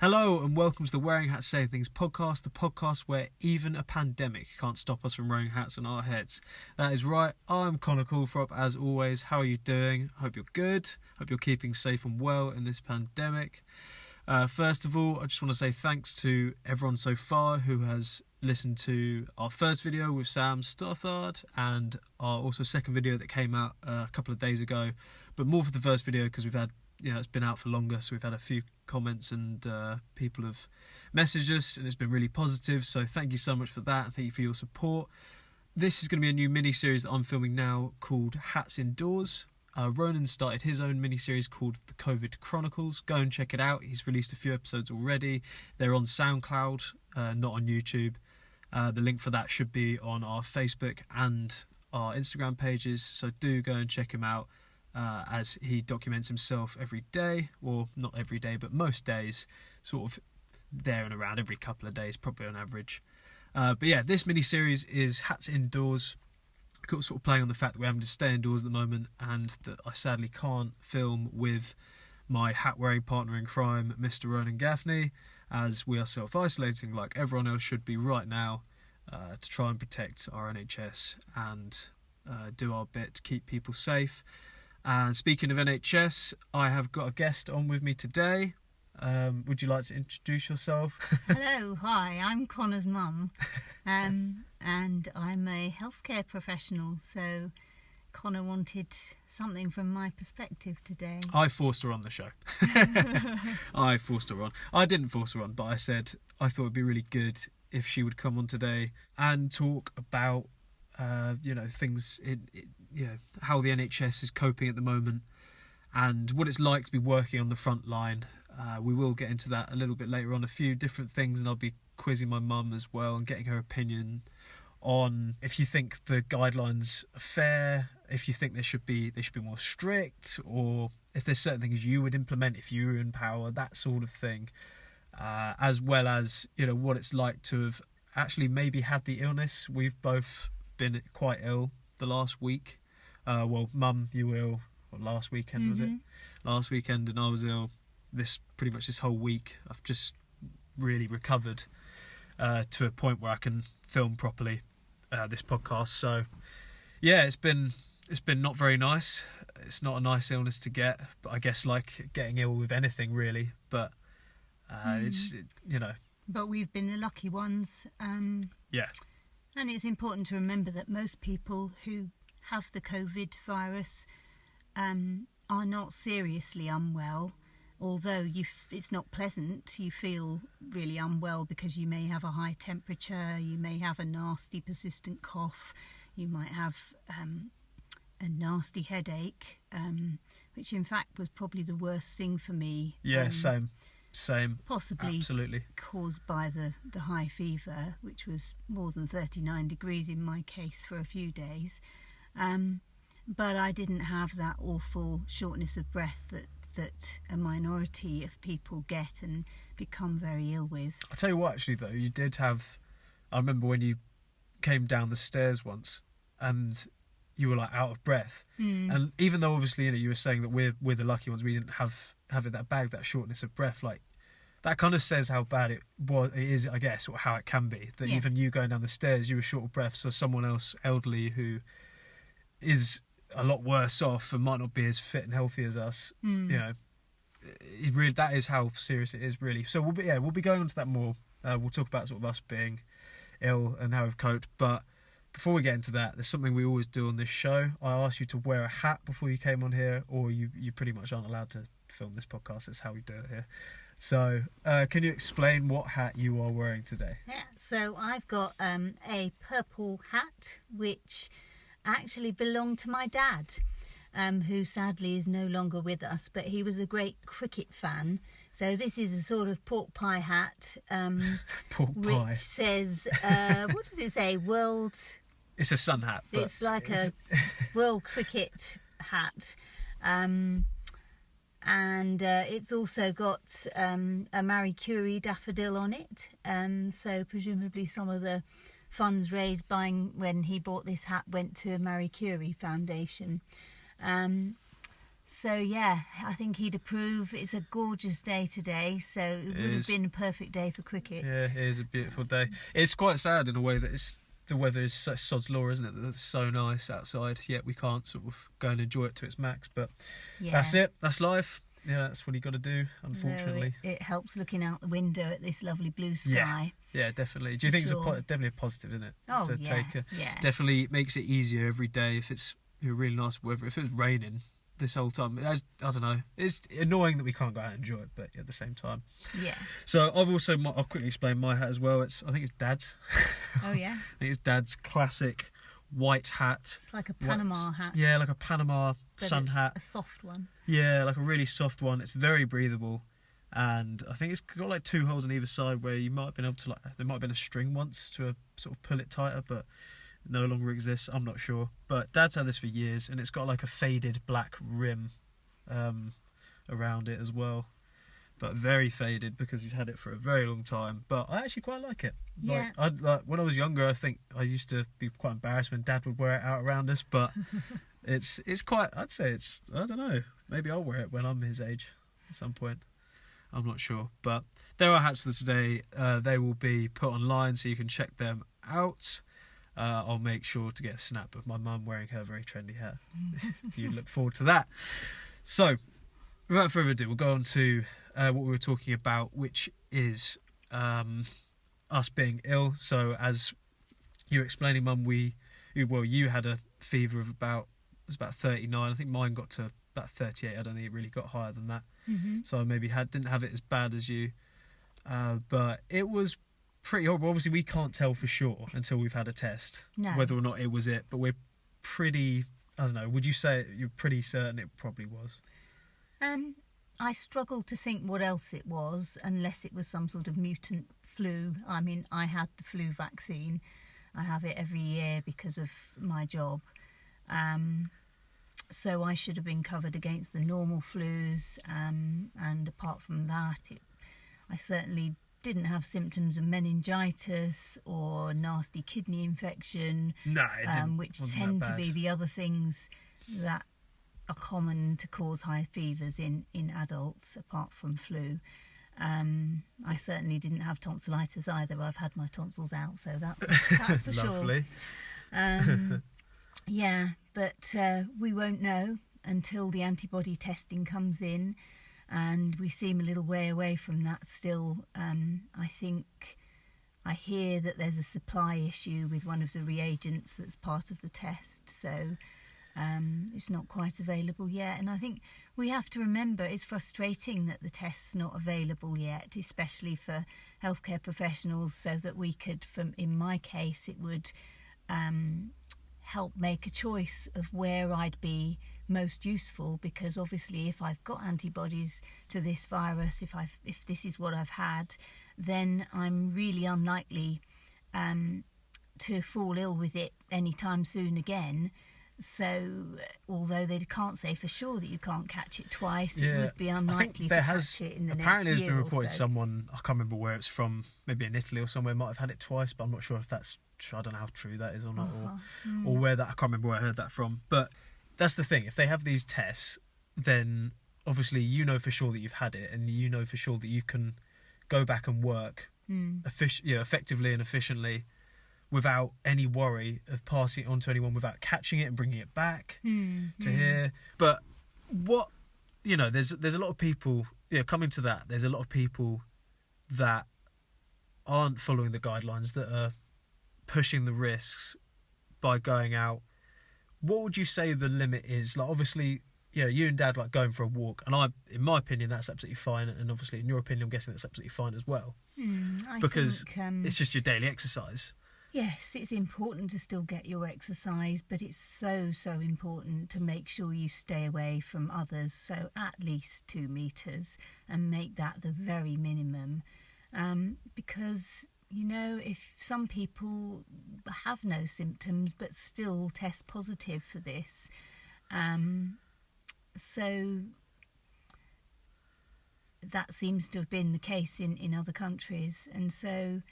Hello and welcome to the Wearing Hats Say Things podcast, the podcast where even a pandemic can't stop us from wearing hats on our heads. That is right, I'm Connor Calthrop as always. How are you doing? Hope you're good. Hope you're keeping safe and well in this pandemic. First of all, I just want to say thanks to everyone so far who has listened to our first video with Sam Stothard and our also second video that came out a couple of days ago. But more for the first video because we've had, it's been out for longer, so we've had a few comments and people have messaged us and it's been really positive, so thank you so much for that and thank you for your support. This is going to be a new mini-series that I'm filming now called Hats Indoors. Ronan started his own mini-series called The COVID Chronicles. Go and check it out. He's released a few episodes already. They're on SoundCloud, not on YouTube. The link for that should be on our Facebook and our Instagram pages, so do go and check him out. As he documents himself every day, or not every day, but most days, sort of there and around every couple of days, probably on average. But yeah, this mini-series is Hats Indoors, sort of playing on the fact that we're having to stay indoors at the moment and that I sadly can't film with my hat-wearing partner in crime, Mr. Ronan Gaffney, as we are self-isolating like everyone else should be right now to try and protect our NHS and do our bit to keep people safe. And speaking of NHS, I have got a guest on with me today. Would you like to introduce yourself? Hello, hi, I'm Connor's mum, and I'm a healthcare professional, so Connor wanted something from my perspective today. I forced her on the show. I forced her on. I didn't force her on, but I said I thought it'd be really good if she would come on today and talk about things, how the NHS is coping at the moment and what it's like to be working on the front line. We will get into that a little bit later on, a few different things, and I'll be quizzing my mum as well and getting her opinion on if you think the guidelines are fair, if you think they should be more strict, or if there's certain things you would implement if you were in power, that sort of thing, as well as what it's like to have actually maybe had the illness. We've both been quite ill the last week. Mum, you were ill last weekend, was it? Last weekend, and I was ill pretty much this whole week. I've just really recovered to a point where I can film properly this podcast. So yeah, it's been not very nice. It's not a nice illness to get, but I guess like getting ill with anything really. But But we've been the lucky ones. Yeah. And it's important to remember that most people who have the COVID virus are not seriously unwell, although it's not pleasant. You feel really unwell because you may have a high temperature, you may have a nasty persistent cough, you might have a nasty headache, which in fact was probably the worst thing for me. Yeah, same. Possibly absolutely caused by the high fever, which was more than 39 degrees in my case for a few days. But I didn't have that awful shortness of breath that a minority of people get and become very ill with. I'll tell you what, actually, though, you did have... I remember when you came down the stairs once and you were, like, out of breath. And even though, obviously, you were saying that we're the lucky ones, we didn't have it that bad, that shortness of breath, like, that kind of says how bad it is, I guess, or how it can be. That even you going down the stairs, you were short of breath, so someone else, elderly, who is a lot worse off and might not be as fit and healthy as us, that is how serious it is, really. So we'll be going on to that more. We'll talk about sort of us being ill and how we've coped. But before we get into that, there's something we always do on this show. I asked you to wear a hat before you came on here, or you pretty much aren't allowed to film this podcast. That's how we do it here. So can you explain what hat you are wearing today? Yeah, so I've got a purple hat, which actually belonged to my dad, who sadly is no longer with us, but he was a great cricket fan. So this is a sort of pork pie hat, which says, what does it say? World... It's a sun hat. But it's like a world cricket hat. And it's also got a Marie Curie daffodil on it. So presumably some of the funds raised when he bought this hat went to Marie Curie Foundation. So yeah, I think he'd approve. It's a gorgeous day today, so it would have been a perfect day for cricket. Yeah, it is a beautiful day. It's quite sad in a way that the weather is such sod's law, isn't it? That it's so nice outside, yet we can't sort of go and enjoy it to its max. But that's it. That's life. Yeah, that's what you got to do, unfortunately. It helps looking out the window at this lovely blue sky. Yeah, definitely. Do you think it's definitely a positive, isn't it? Oh, Definitely makes it easier every day if it's really nice weather. If it's raining this whole time, I don't know. It's annoying that we can't go out and enjoy it, but at the same time. Yeah. So I'll quickly explain my hat as well. I think it's Dad's. Oh, yeah? I think it's Dad's classic white hat. It's like a Panama hat. Yeah, like a Panama sun hat. A soft one. Yeah, like a really soft one. It's very breathable, and I think it's got like 2 holes on either side where you might have been able to there might have been a string once to sort of pull it tighter, but it no longer exists. I'm not sure, but Dad's had this for years, and it's got like a faded black rim around it as well, but very faded because he's had it for a very long time. But I actually quite like it. Yeah. When I was younger, I think I used to be quite embarrassed when Dad would wear it out around us, but it's quite. I'd say it's. I don't know. Maybe I'll wear it when I'm his age at some point. I'm not sure, but there are hats for today. They will be put online so you can check them out. I'll make sure to get a snap of my mum wearing her very trendy hat. You look forward to that. So, without further ado, we'll go on to what we were talking about, which is us being ill. So, as you were explaining, Mum, you had a fever of about 39. I think mine got to about 38. I don't think it really got higher than that. Mm-hmm. So I maybe didn't have it as bad as you, but it was pretty horrible. Obviously, we can't tell for sure until we've had a test whether or not it was it. But we're pretty. I don't know. Would you say you're pretty certain it probably was? I struggle to think what else it was, unless it was some sort of mutant flu. I mean, I had the flu vaccine. I have it every year because of my job. So I should have been covered against the normal flus. And apart from that, I certainly didn't have symptoms of meningitis or nasty kidney infection. No, it didn't. Which tend to be the other things that are common to cause high fevers in adults, apart from flu. I certainly didn't have tonsillitis either. I've had my tonsils out, so that's for Lovely. Sure. Yeah, but we won't know until the antibody testing comes in, and we seem a little way away from that still. I think I hear that there's a supply issue with one of the reagents that's part of the test, so it's not quite available yet. And I think we have to remember it's frustrating that the test's not available yet, especially for healthcare professionals, so that we could, in my case, it would help make a choice of where I'd be most useful, because obviously if I've got antibodies to this virus, if this is what I've had, then I'm really unlikely to fall ill with it anytime soon again. So although they can't say for sure that you can't catch it twice, it would be unlikely to catch it in the next year. Apparently there's been reported someone, I can't remember where it's from, maybe in Italy or somewhere, might have had it twice, but I'm not sure if that's true. I don't know how true that is or not, or where that, I can't remember where I heard that from. But that's the thing, if they have these tests, then obviously you know for sure that you've had it, and you know for sure that you can go back and work effectively and efficiently without any worry of passing it on to anyone, without catching it and bringing it back to here. But there's a lot of people, coming to that, there's a lot of people that aren't following the guidelines, that are pushing the risks by going out. What would you say the limit is? Like, obviously, you and Dad like going for a walk, and in my opinion, that's absolutely fine, and obviously in your opinion, I'm guessing that's absolutely fine as well, because it's just your daily exercise. Yes, it's important to still get your exercise, but it's so important to make sure you stay away from others, so at least 2 meters, and make that the very minimum, because if some people have no symptoms but still test positive for this, so that seems to have been the case in other countries, and so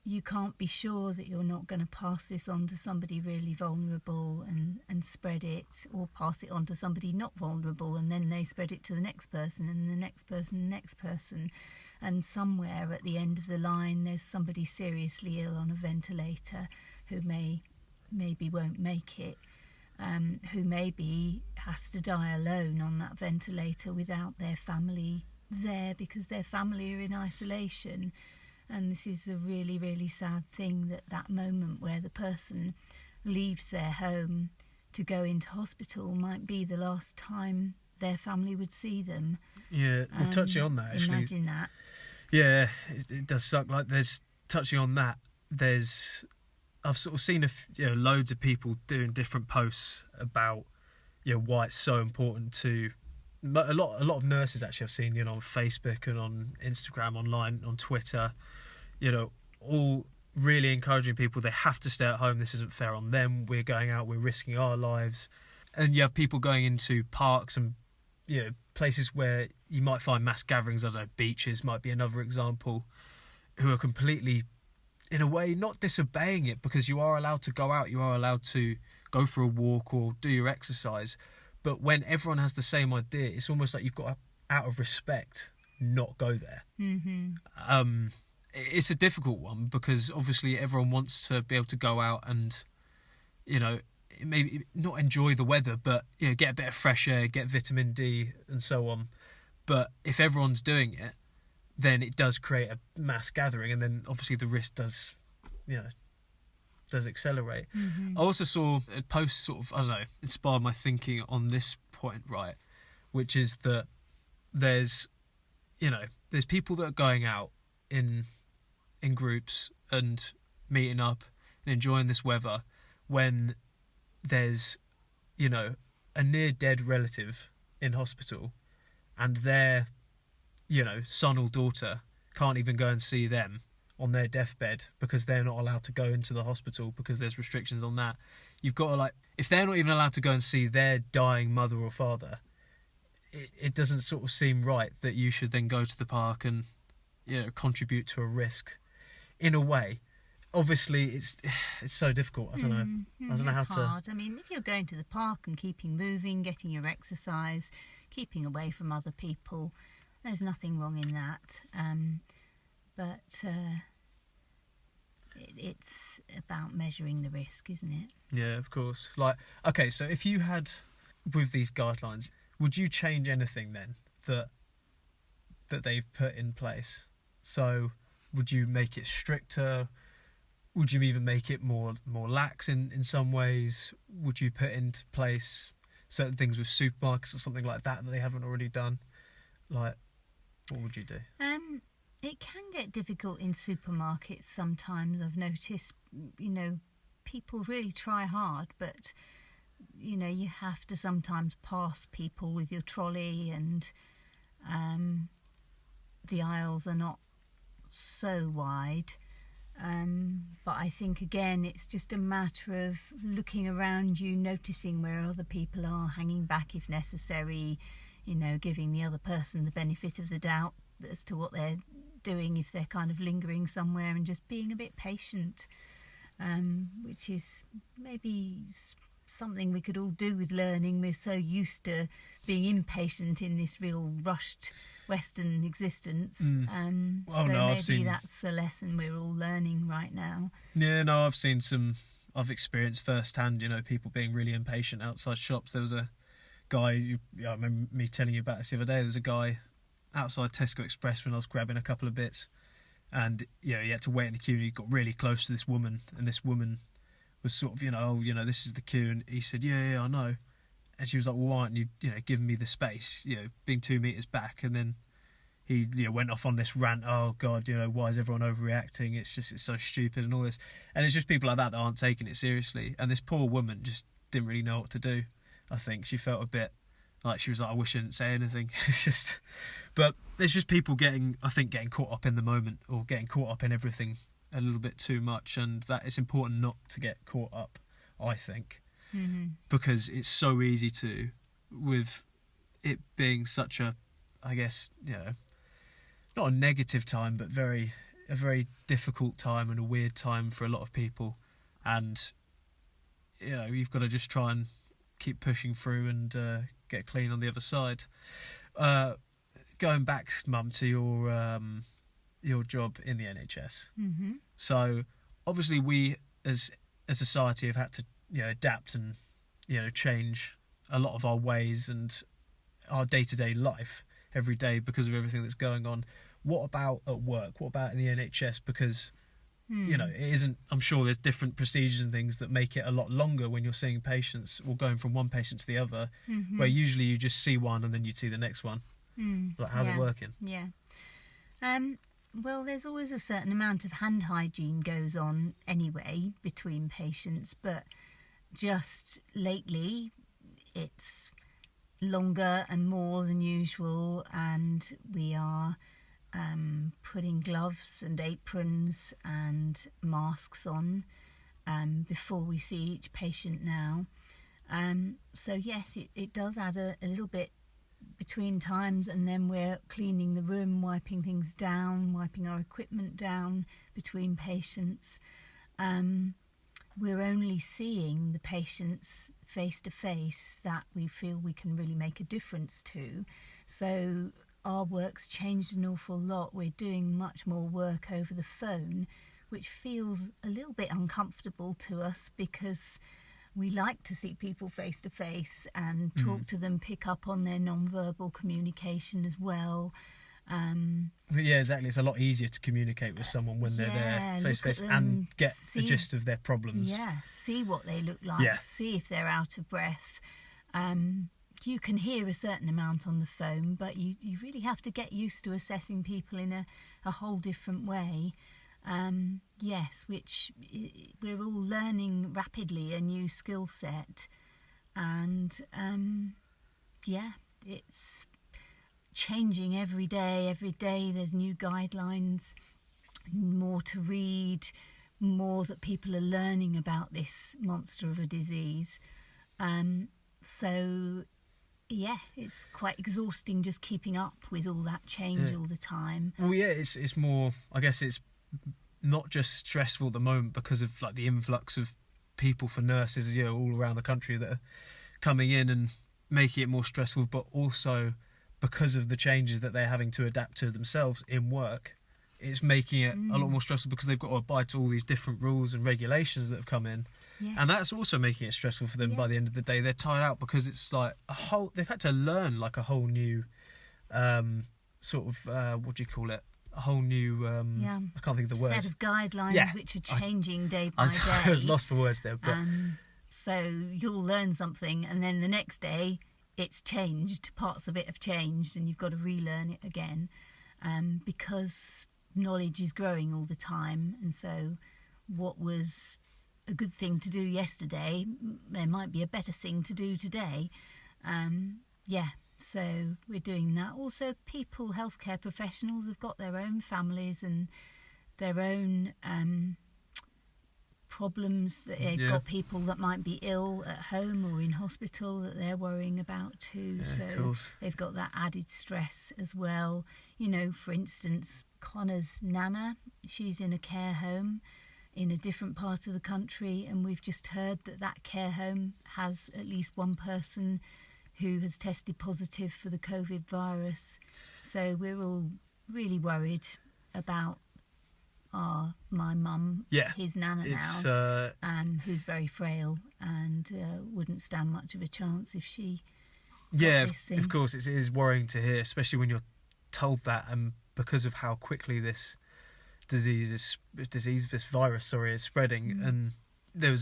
you can't be sure that you're not going to pass this on to somebody really vulnerable and spread it, or pass it on to somebody not vulnerable, and then they spread it to the next person and the next person and the next person. And somewhere at the end of the line, there's somebody seriously ill on a ventilator who maybe won't make it, who maybe has to die alone on that ventilator without their family there because their family are in isolation. And this is a really, really sad thing, that moment where the person leaves their home to go into hospital might be the last time their family would see them. Yeah, well, touching on that, actually. Imagine that. Yeah, it does suck. Like, touching on that, I've sort of seen loads of people doing different posts about why it's so important to a lot of nurses. Actually, I've seen on Facebook and on Instagram, online, on Twitter, all really encouraging people. They have to stay at home. This isn't fair on them. We're going out. We're risking our lives. And you have people going into parks and places where you might find mass gatherings. I don't know, beaches might be another example, who are completely, in a way, not disobeying it, because you are allowed to go out, you are allowed to go for a walk or do your exercise. But when everyone has the same idea, it's almost like you've got to, out of respect, not go there. Mm-hmm. It's a difficult one, because obviously everyone wants to be able to go out and, maybe not enjoy the weather, but get a bit of fresh air, get vitamin D and so on. But if everyone's doing it, then it does create a mass gathering, and then obviously the risk does accelerate. Mm-hmm. I also saw a post sort of, I don't know, inspired my thinking on this point, right? Which is that there's people that are going out in groups and meeting up and enjoying this weather when there's, a near dead relative in hospital, and their, son or daughter can't even go and see them on their deathbed because they're not allowed to go into the hospital because there's restrictions on that. You've got to, if they're not even allowed to go and see their dying mother or father, it doesn't sort of seem right that you should then go to the park and, contribute to a risk in a way. Obviously, it's so difficult. I don't know. I don't know how to. Hard. I mean, if you're going to the park and keeping moving, getting your exercise, keeping away from other people, there's nothing wrong in that. But it's about measuring the risk, isn't it? Yeah, of course. Okay, so if you had, with these guidelines, would you change anything then that they've put in place? So, would you make it stricter? Would you even make it more lax in some ways? Would you put into place certain things with supermarkets or something like that they haven't already done? What would you do? It can get difficult in supermarkets sometimes. I've noticed, people really try hard, but, you have to sometimes pass people with your trolley, and the aisles are not so wide. But I think, again, it's just a matter of looking around you, noticing where other people are, hanging back if necessary, giving the other person the benefit of the doubt as to what they're doing if they're kind of lingering somewhere, and just being a bit patient, which is maybe something we could all do with learning. We're so used to being impatient in this real rushed Western existence. Maybe that's a lesson we're all learning right now. Yeah, no, I've experienced firsthand, people being really impatient outside shops. There was a guy, I remember me telling you about this the other day, there was a guy outside Tesco Express when I was grabbing a couple of bits, and he had to wait in the queue, and he got really close to this woman, and this woman was sort of, this is the queue, and he said, yeah, I know. And she was like, well, why aren't you, giving me the space, being 2 meters back? And then he, went off on this rant, oh God, why is everyone overreacting? It's so stupid and all this. And it's just people like that aren't taking it seriously. And this poor woman just didn't really know what to do. I think she felt a bit like, she was like, I wish I didn't say anything. But there's just people getting caught up in the moment, or getting caught up in everything a little bit too much. And that it's important not to get caught up, I think. Mm-hmm. Because it's so easy to, with it being such a, I guess, not a negative time, but very, a very difficult time and a weird time for a lot of people, and you've got to just try and keep pushing through and get clean on the other side. Going back, Mum, to your job in the NHS. Mm-hmm. So obviously we as a society have had to adapt and change a lot of our ways and our day-to-day life every day because of everything that's going on. What about at work? What about in the NHS? Because it isn't, I'm sure there's different procedures and things that make it a lot longer when you're seeing patients or going from one patient to the other, where usually you just see one and then you'd see the next one. Like, how's it working? Yeah. Well, there's always a certain amount of hand hygiene goes on anyway between patients, but just lately it's longer and more than usual, and we are putting gloves and aprons and masks on before we see each patient now. So yes, it does add a little bit between times, and then we're cleaning the room, wiping things down, wiping our equipment down between patients. We're only seeing the patients face to face that we feel we can really make a difference to. So our work's changed an awful lot. We're doing much more work over the phone, which feels a little bit uncomfortable to us because we like to see people face to face and talk to them, pick up on their non-verbal communication as well. Yeah, exactly. It's a lot easier to communicate with someone when they're there face to face and get the gist of their problems. Yeah, see what they look like, see if they're out of breath. You can hear a certain amount on the phone, but you really have to get used to assessing people in a whole different way. Yes, which we're all learning rapidly, a new skill set, and it's changing every day. Every day there's new guidelines, more to read, more that people are learning about this monster of a disease. So yeah, it's quite exhausting just keeping up with all that change all the time. Well, yeah, it's more, I guess it's not just stressful at the moment because of like the influx of people for nurses, all around the country that are coming in and making it more stressful, but also because of the changes that they're having to adapt to themselves in work, it's making it a lot more stressful because they've got to abide to all these different rules and regulations that have come in. Yes. And that's also making it stressful for them. By the end of the day, they're tired out because it's like they've had to learn like a whole new sort of what do you call it, a whole new I can't think of the word, set of guidelines which are changing day by day. I was lost for words there, but so you'll learn something and then the next day it's changed, parts of it have changed, and you've got to relearn it again, because knowledge is growing all the time. And so what was a good thing to do yesterday, there might be a better thing to do today. So we're doing that. Also, healthcare professionals have got their own families and their own problems. They've got people that might be ill at home or in hospital that they're worrying about too. So they've got that added stress as well. For instance, Connor's nana, she's in a care home in a different part of the country, and we've just heard that care home has at least one person who has tested positive for the COVID virus. So we're all really worried about my mum, his nana now, who's very frail and wouldn't stand much of a chance if she got this thing. Of course, it is worrying to hear, especially when you're told that, and because of how quickly this virus is spreading. And I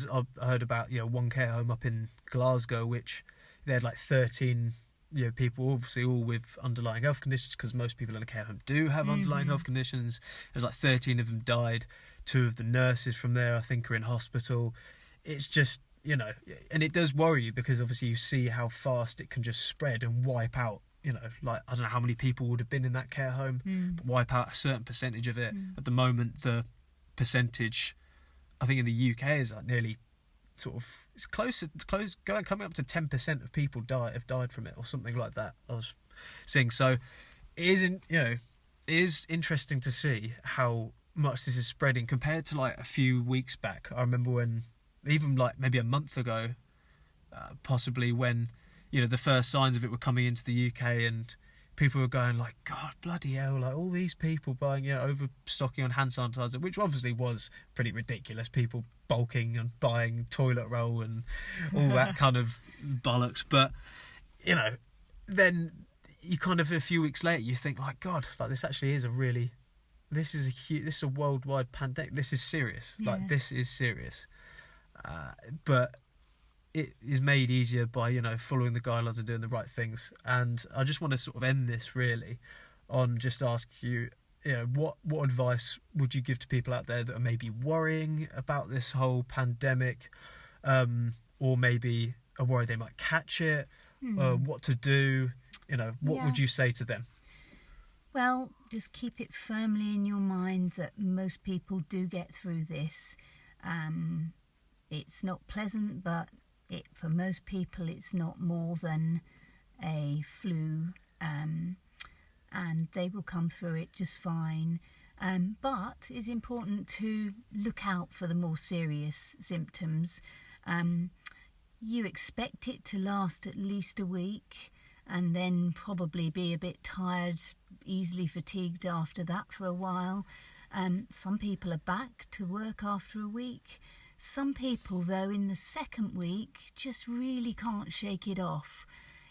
heard about one care home up in Glasgow which they had like 13 people, obviously all with underlying health conditions, because most people in a care home do have underlying health conditions. There's like 13 of them died. 2 of the nurses from there I think are in hospital. It's just and it does worry you because obviously you see how fast it can just spread and wipe out like I don't know how many people would have been in that care home, but wipe out a certain percentage of it. At the moment, the percentage, I think in the UK, is like nearly it's close, coming up to 10% of people have died from it or something like that. I was seeing. So it is interesting to see how much this is spreading compared to like a few weeks back. I remember when, even like maybe a month ago, possibly when, you know, the first signs of it were coming into the UK and people were going like, God, bloody hell, like all these people buying, you know, overstocking on hand sanitizer, which obviously was pretty ridiculous. People bulking and buying toilet roll and all that kind of bollocks. But, you know, then you kind of, a few weeks later, you think like, God, like this actually is this is a worldwide pandemic. This is serious. Yeah. Like, this is serious. But it is made easier by, you know, following the guidelines and doing the right things. And I just want to sort of end this really on just ask you, you know, what advice would you give to people out there that are maybe worrying about this whole pandemic, or maybe are worried they might catch it, what to do, you know, what would you say to them? Well, just keep it firmly in your mind that most people do get through this. It's not pleasant, but for most people it's not more than a flu, and they will come through it just fine. But it's important to look out for the more serious symptoms. You expect it to last at least a week and then probably be a bit tired, easily fatigued after that for a while. Some people are back to work after a week. Some people, though, in the second week just really can't shake it off.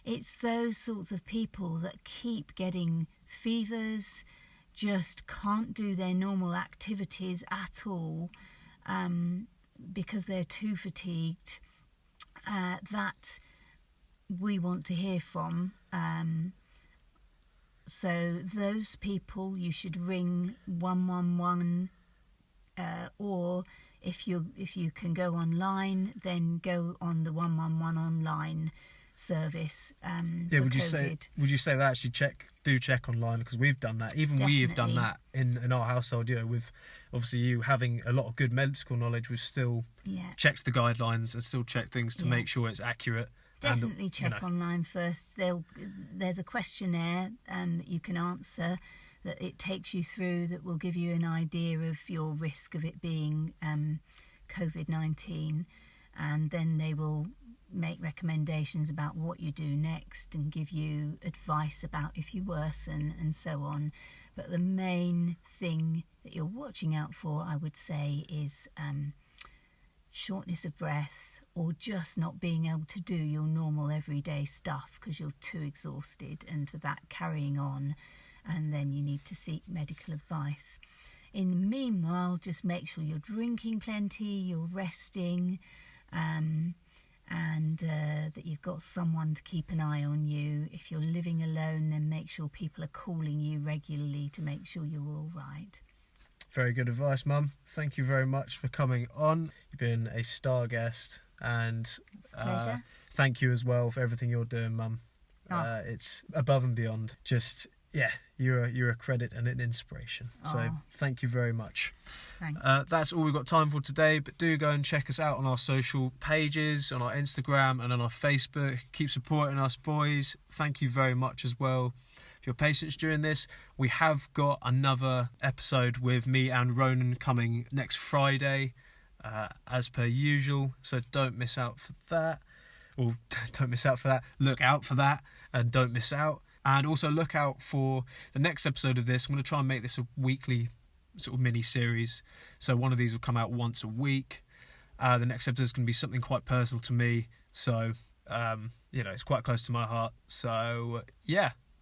It's those sorts of people that keep getting fevers, just can't do their normal activities at all, because they're too fatigued. That we want to hear from. So those people, you should ring 111, or if you can go online, then go on the 111 online service. Would COVID. you say that actually check online, because we've done that. Even Definitely. we've done that in our household. You know, with obviously you having a lot of good medical knowledge, we've still checked the guidelines and still checked things to make sure it's accurate. Definitely check online first. There's a questionnaire that you can answer, that it takes you through, that will give you an idea of your risk of it being COVID-19, and then they will make recommendations about what you do next and give you advice about if you worsen and so on. But the main thing that you're watching out for, I would say, is shortness of breath, or just not being able to do your normal everyday stuff because you're too exhausted, and for that carrying on, and then you need to seek medical advice. In the meanwhile, just make sure you're drinking plenty, you're resting, and that you've got someone to keep an eye on you. If you're living alone, then make sure people are calling you regularly to make sure you're all right. Very good advice, Mum. Thank you very much for coming on. You've been a star guest, and It's a pleasure. Thank you as well for everything you're doing, Mum. It's above and beyond. Just, you're a credit and an inspiration. So thank you very much. Thanks. That's all we've got time for today, but do go and check us out on our social pages, on our Instagram and on our Facebook. Keep supporting us, boys. Thank you very much as well for your patience during this. We have got another episode with me and Ronan coming next Friday, as per usual, so don't miss out for that. Or don't miss out for that. Look out for that and don't miss out. And also look out for the next episode of this. I'm going to try and make this a weekly sort of mini series, so one of these will come out once a week. The next episode is going to be something quite personal to me, so it's quite close to my heart. So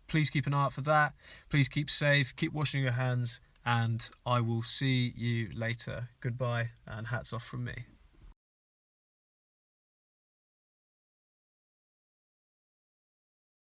please keep an eye out for that. Please keep safe, keep washing your hands, and I will see you later. Goodbye, and hats off from me.